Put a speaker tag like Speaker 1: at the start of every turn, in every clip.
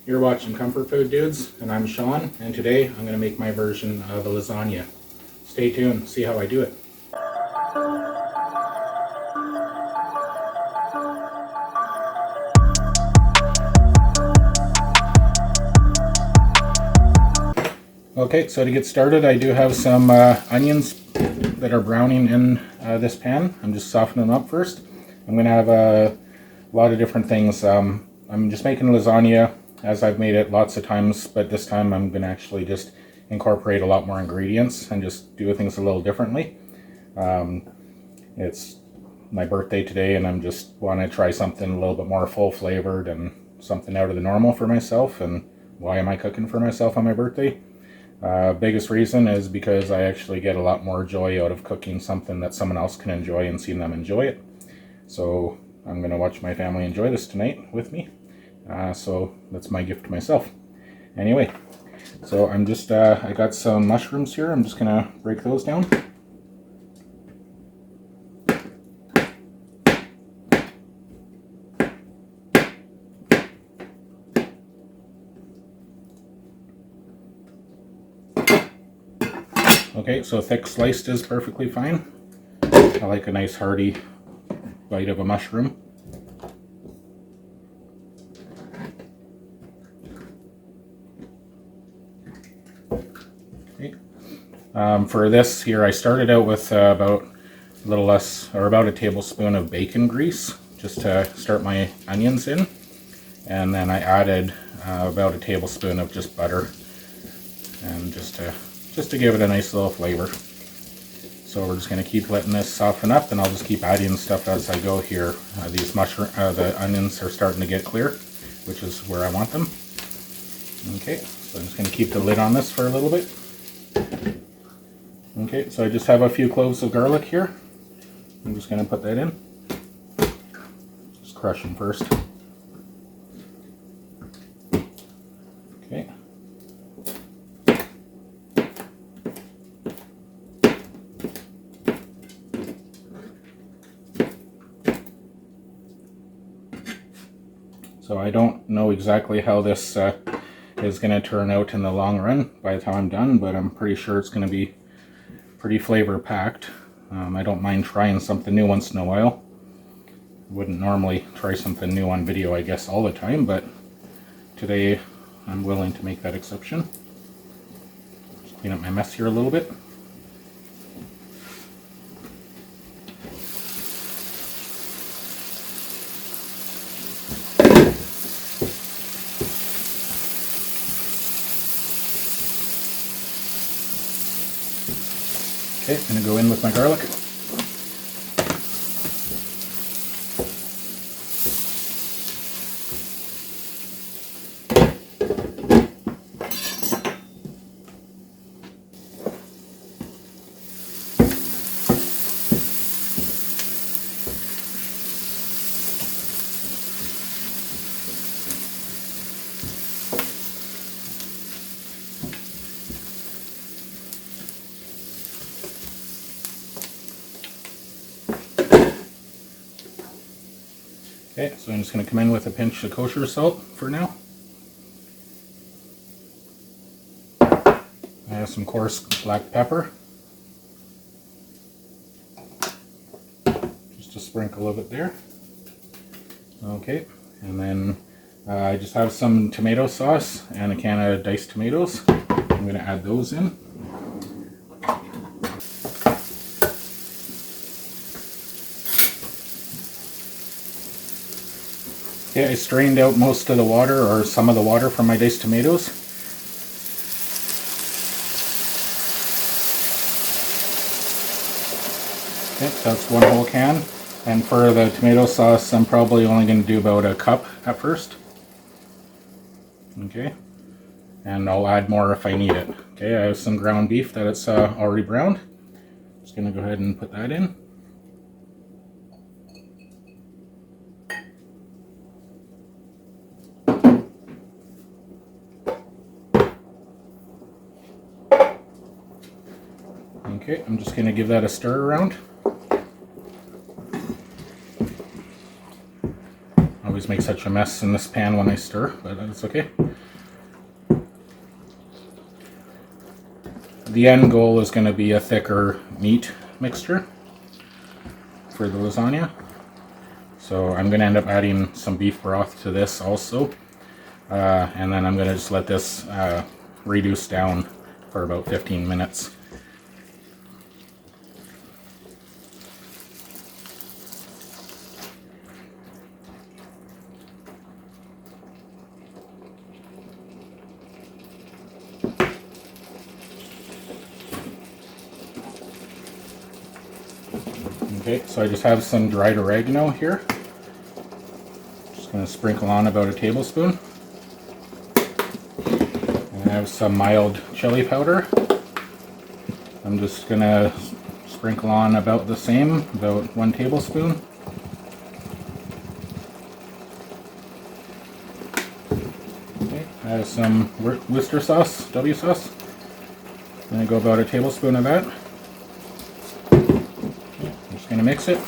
Speaker 1: You're watching Comfort Food Dudes, and I'm Shawn, and today I'm going to make my version of a lasagna. Stay tuned, see how I do it. Okay, so to get started, I do have some onions that are browning in this pan. I'm just softening them up first. I'm going to have a lot of different things. I'm just making lasagna as I've made it lots of times, but this time I'm going to actually just incorporate a lot more ingredients and just do things a little differently. It's my birthday today, and I'm just want to try something a little bit more full flavored and something out of the normal for myself. And why am I cooking for myself on my birthday? Biggest reason is because I actually get a lot more joy out of cooking something that someone else can enjoy and seeing them enjoy it. So I'm going to watch my family enjoy this tonight with me. So that's my gift to myself. Anyway, so I'm just, I got some mushrooms here. I'm just going to break those down. Okay, so thick sliced is perfectly fine. I like a nice hearty bite of a mushroom. Okay. For this here, I started out with about a little less, or about a tablespoon of bacon grease, just to start my onions in. And then I added about a tablespoon of just butter, and just to give it a nice little flavor. So we're just going to keep letting this soften up, and I'll just keep adding stuff as I go here. The onions are starting to get clear, which is where I want them. Okay, so I'm just going to keep the lid on this for a little bit. Okay, so I just have a few cloves of garlic here. I'm just going to put that in. Just crush them first. Okay. So I don't know exactly how this is going to turn out in the long run by the time I'm done, but I'm pretty sure it's going to be pretty flavor packed. I don't mind trying something new once in a while. I wouldn't normally try something new on video, I guess, all the time, but today I'm willing to make that exception. Just clean up my mess here a little bit. Okay, I'm going to go in with my garlic. Okay, so I'm just going to come in with a pinch of kosher salt for now. I have some coarse black pepper. Just a sprinkle of it there. Okay, and then I just have some tomato sauce and a can of diced tomatoes. I'm going to add those in. Okay, I strained out most of the water, or some of the water, from my diced tomatoes. Okay, that's one whole can. And for the tomato sauce, I'm probably only going to do about a cup at first. Okay, and I'll add more if I need it. Okay, I have some ground beef that it's already browned. Just going to go ahead and put that in. Okay, I'm just going to give that a stir around. Always make such a mess in this pan when I stir, but that's okay. The end goal is going to be a thicker meat mixture for the lasagna. So I'm going to end up adding some beef broth to this also. And then I'm going to just let this reduce down for about 15 minutes. Okay, so I just have some dried oregano here. Just going to sprinkle on about a tablespoon. And I have some mild chili powder. I'm just going to sprinkle on about the same, about 1 tablespoon. Okay, I have some Worcester sauce, W sauce. I'm going to go about a tablespoon of that. Going to mix it.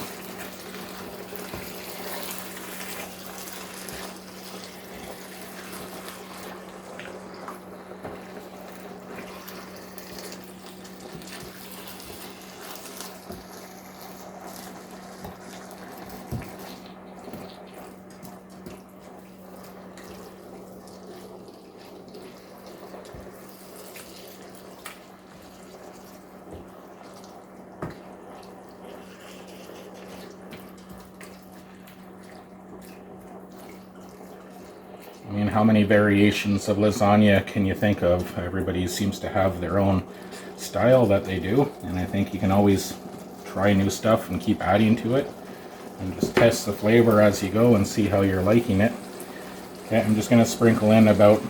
Speaker 1: I mean, how many variations of lasagna can you think of? Everybody seems to have their own style that they do, and I think you can always try new stuff and keep adding to it and just test the flavor as you go and see how you're liking it. Okay, I'm just going to sprinkle in about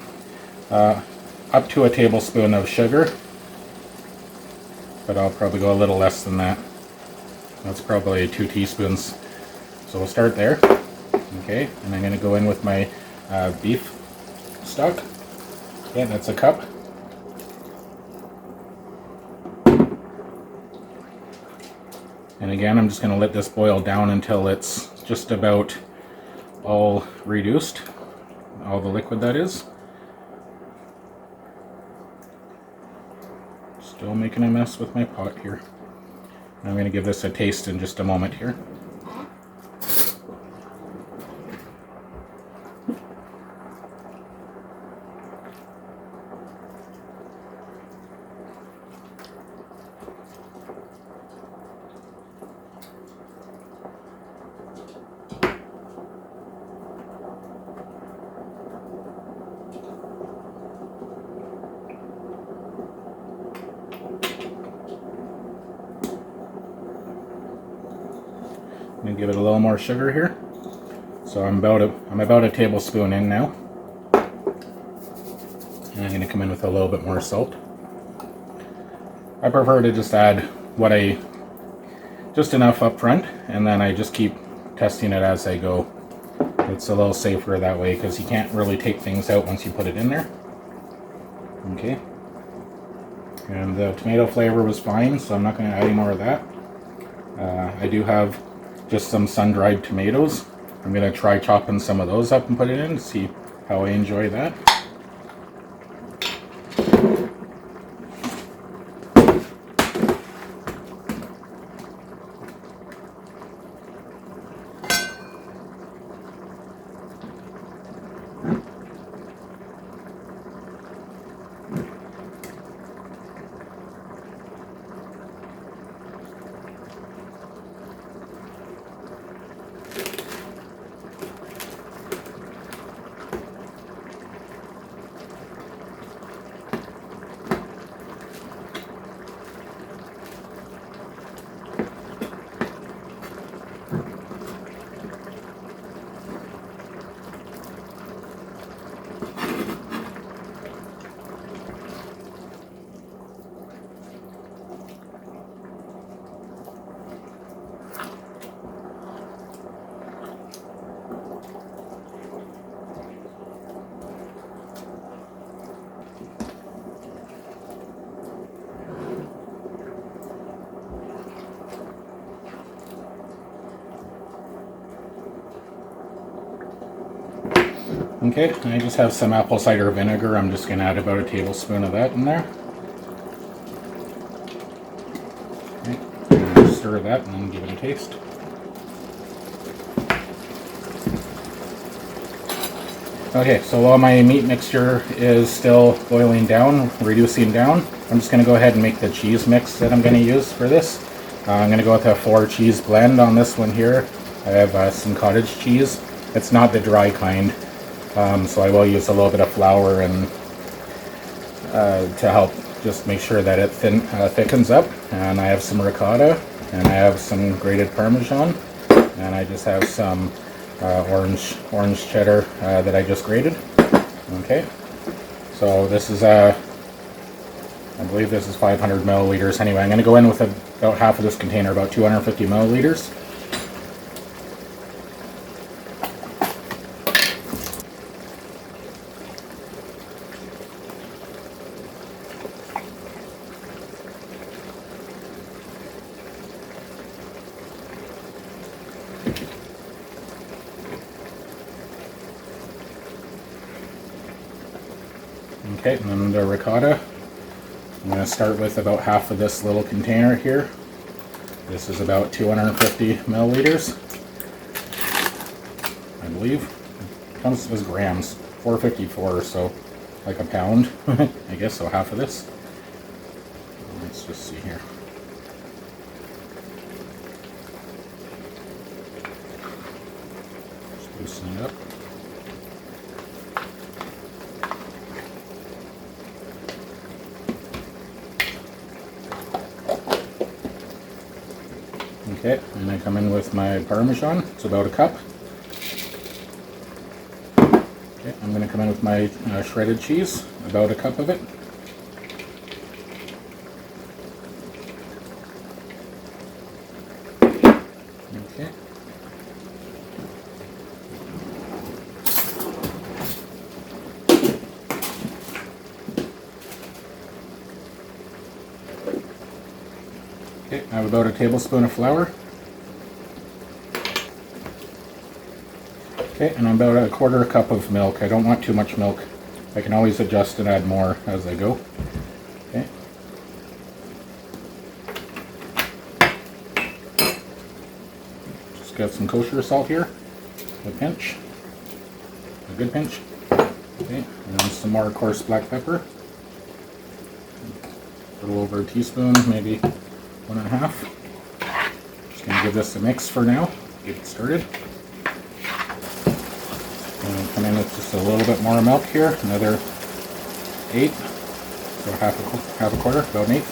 Speaker 1: up to a tablespoon of sugar, but I'll probably go a little less than that. That's probably 2 teaspoons. So we'll start there. Okay, and I'm going to go in with my beef stock. Okay, that's a cup. And again, I'm just going to let this boil down until it's just about all reduced, all the liquid that is. Still making a mess with my pot here. I'm going to give this a taste in just a moment here. I'm going to give it a little more sugar here. So I'm about a tablespoon in now. And I'm going to come in with a little bit more salt. I prefer to just add just enough up front, and then I just keep testing it as I go. It's a little safer that way because you can't really take things out once you put it in there. Okay. And the tomato flavor was fine, so I'm not going to add any more of that. I do have just some sun-dried tomatoes. I'm going to try chopping some of those up and put it in to see how I enjoy that. Okay, I just have some apple cider vinegar. I'm just going to add about a tablespoon of that in there. Okay, stir that and then give it a taste. Okay, so while my meat mixture is still boiling down, reducing down, I'm just going to go ahead and make the cheese mix that I'm going to use for this. I'm going to go with a 4 cheese blend on this one here. I have some cottage cheese. It's not the dry kind, so I will use a little bit of flour and to help just make sure that it thickens up. And I have some ricotta, and I have some grated parmesan, and I just have some orange cheddar that I just grated. Okay, so this is I believe this is 500 milliliters. Anyway, I'm going to go in with about half of this container, about 250 milliliters. Okay, and then the ricotta. I'm going to start with about half of this little container here. This is about 250 milliliters, I believe. It comes as grams, 454, so like a pound, I guess, so half of this. Let's just see here. Just loosen it up. Okay, and I come in with my parmesan. It's about a cup. Okay, I'm going to come in with my shredded cheese, about a cup of it. Okay. Okay, I have about a tablespoon of flour. Okay, and about a quarter cup of milk. I don't want too much milk. I can always adjust and add more as I go. Okay. Just got some kosher salt here. A pinch. A good pinch. Okay, and then some more coarse black pepper. A little over a teaspoon, maybe 1.5. Just going to give this a mix for now. Get it started. And come in with just a little bit more milk here, another 8, so half a quarter, about an 8.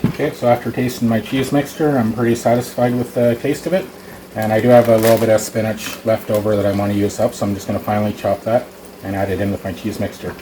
Speaker 1: Okay, so after tasting my cheese mixture, I'm pretty satisfied with the taste of it. And I do have a little bit of spinach left over that I want to use up, so I'm just going to finally chop that and add it in with my cheese mixture.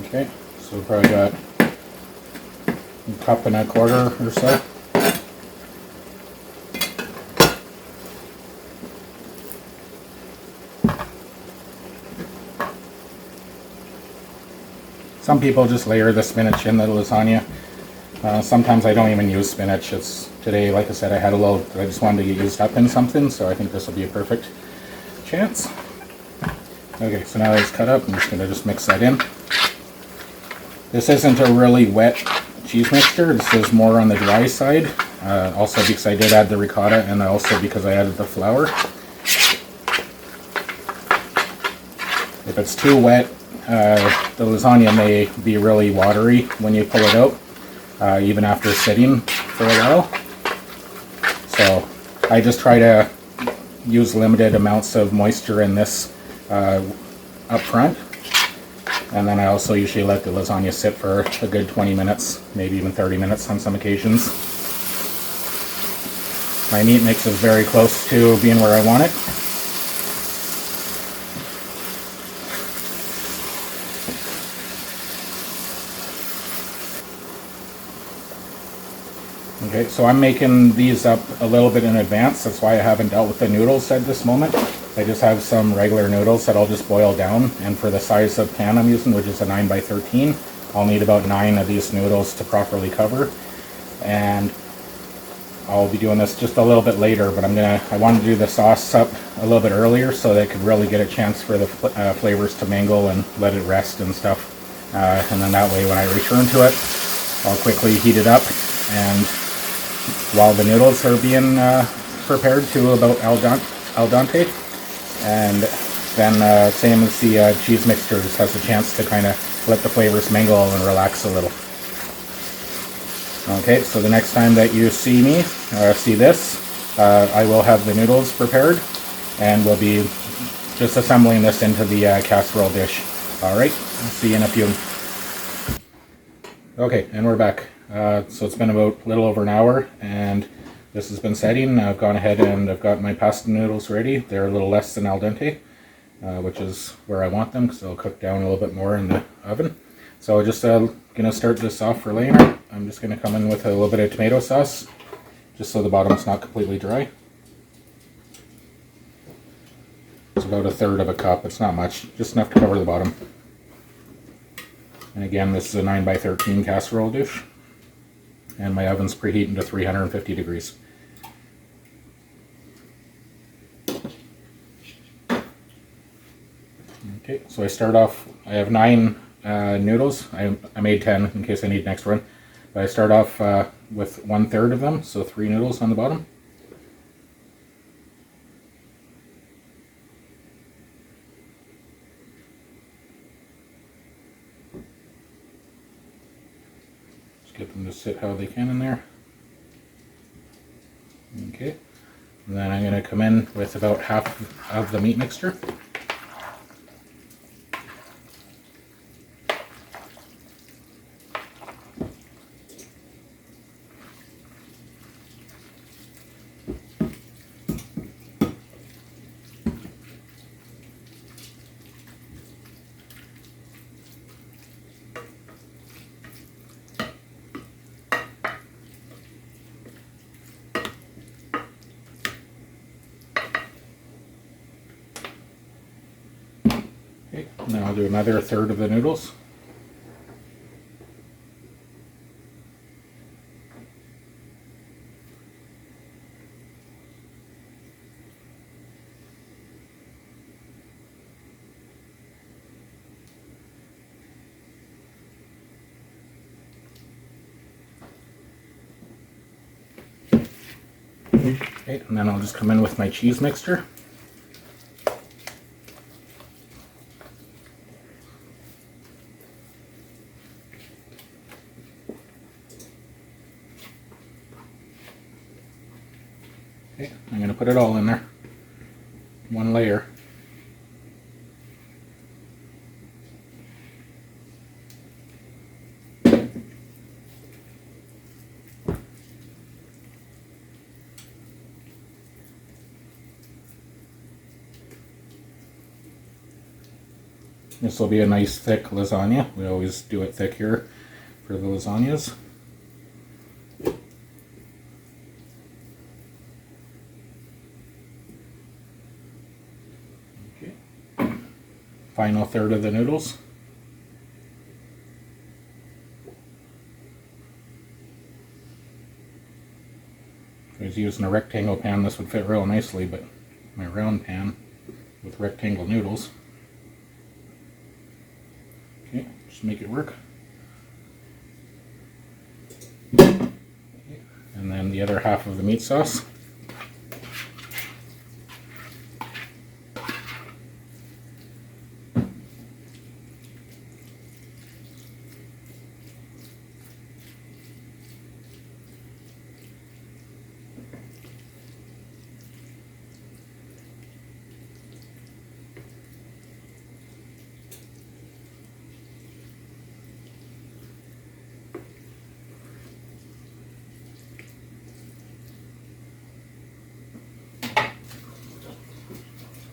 Speaker 1: Okay, so we've probably got a cup and a quarter or so. Some people just layer the spinach in the lasagna. Sometimes I don't even use spinach. Today, like I said, I had a little, I just wanted to get used up in something, so I think this will be a perfect chance. Okay, so now that it's cut up, I'm just going to just mix that in. This isn't a really wet cheese mixture. This is more on the dry side. Also because I did add the ricotta, and also because I added the flour. If it's too wet, the lasagna may be really watery when you pull it out, even after sitting for a while. So I just try to use limited amounts of moisture in this up front. And then I also usually let the lasagna sit for a good 20 minutes, maybe even 30 minutes on some occasions. My meat mix is very close to being where I want it. Okay, so I'm making these up a little bit in advance. That's why I haven't dealt with the noodles at this moment. I just have some regular noodles that I'll just boil down. And for the size of pan I'm using, which is a 9 by 13, I'll need about 9 of these noodles to properly cover. And I'll be doing this just a little bit later, but I wanted to do the sauce up a little bit earlier so that I could really get a chance for the flavors to mingle and let it rest and stuff. And then that way when I return to it, I'll quickly heat it up, and while the noodles are being prepared to about al dente, and then same as the cheese mixture, just has a chance to kind of let the flavors mingle and relax a little. Okay, so the next time that you see me, see this, I will have the noodles prepared, and we'll be just assembling this into the casserole dish. Alright, see you in a few. Okay, and we're back. So it's been about a little over an hour, and this has been setting. I've gone ahead and I've got my pasta noodles ready. They're a little less than al dente, which is where I want them, because they'll cook down a little bit more in the oven. So just going to start this off for laying. I'm just going to come in with a little bit of tomato sauce, just so the bottom's not completely dry. It's about 1/3 of a cup. It's not much, just enough to cover the bottom. And again, this is a 9 by 13 casserole dish, and my oven's preheating to 350 degrees. Okay, so I start off, I have 9 noodles. I made 10 in case I need an extra one. But I start off with 1/3 of them, so 3 noodles on the bottom. Just get them to sit how they can in there. Okay, and then I'm going to come in with about half of the meat mixture. Okay, and then I'll do another 1/3 of the noodles. Okay, and then I'll just come in with my cheese mixture. Okay, I'm going to put it all in there, one layer. This will be a nice thick lasagna. We always do it thick here for the lasagnas. Okay. Final 1/3 of the noodles. If I was using a rectangle pan, this would fit real nicely, but my round pan with rectangle noodles. Okay, just make it work. Okay. And then the other half of the meat sauce.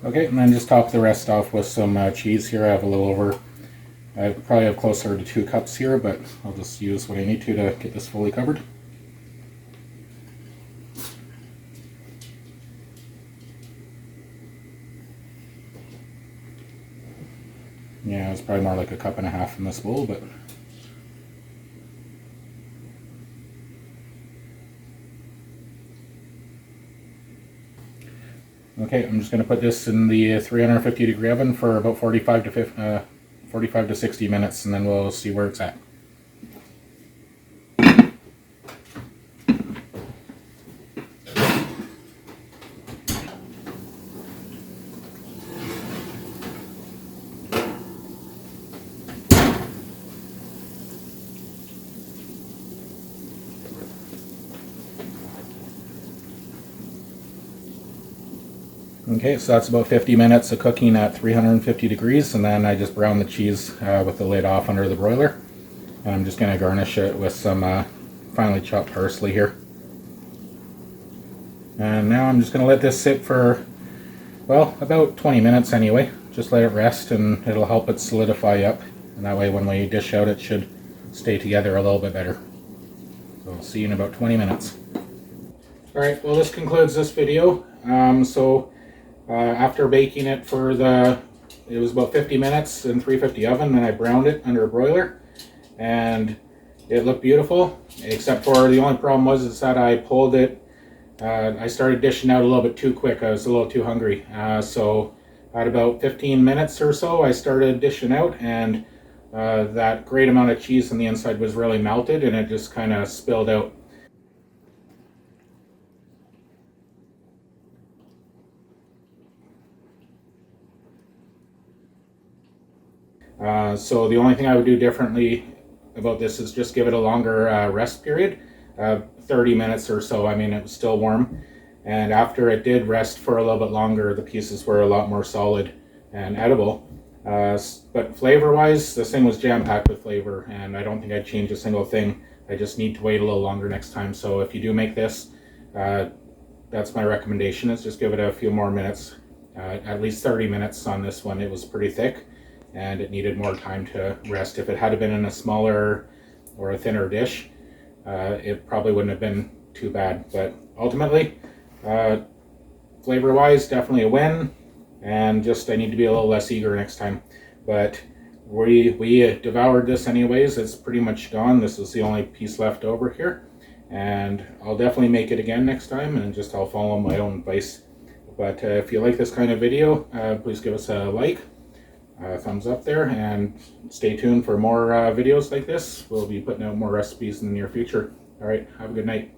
Speaker 1: Okay, and then just top the rest off with some cheese here. I have a little over, I probably have closer to 2 cups here, but I'll just use what I need to get this fully covered. Yeah, it's probably more like a cup and a half in this bowl, but okay, I'm just going to put this in the 350 degree oven for about 45 to 60 minutes, and then we'll see where it's at. Okay, so that's about 50 minutes of cooking at 350 degrees, and then I just brown the cheese with the lid off under the broiler. And I'm just going to garnish it with some finely chopped parsley here. And now I'm just going to let this sit for, well, about 20 minutes anyway. Just let it rest and it'll help it solidify up. And that way when we dish out it should stay together a little bit better. So I'll see you in about 20 minutes. Alright, well this concludes this video. After baking it for it was about 50 minutes in 350 oven, then I browned it under a broiler. And it looked beautiful, except for the only problem is that I pulled it. I started dishing out a little bit too quick. I was a little too hungry. So at about 15 minutes or so, I started dishing out, and that great amount of cheese on the inside was really melted, and it just kind of spilled out. So the only thing I would do differently about this is just give it a longer rest period, 30 minutes or so. I mean, it was still warm, and after it did rest for a little bit longer, the pieces were a lot more solid and edible. But flavor-wise, this thing was jam-packed with flavor, and I don't think I'd change a single thing. I just need to wait a little longer next time. So if you do make this, that's my recommendation, is just give it a few more minutes, at least 30 minutes on this one. It was pretty thick, and it needed more time to rest. If it had been in a smaller or a thinner dish, it probably wouldn't have been too bad. But ultimately, flavor-wise, definitely a win, and just I need to be a little less eager next time. But we devoured this anyways. It's pretty much gone. This is the only piece left over here, and I'll definitely make it again next time, and just I'll follow my own advice. But if you like this kind of video, please give us a like. Thumbs up there, and stay tuned for more videos like this. We'll be putting out more recipes in the near future. All right, have a good night.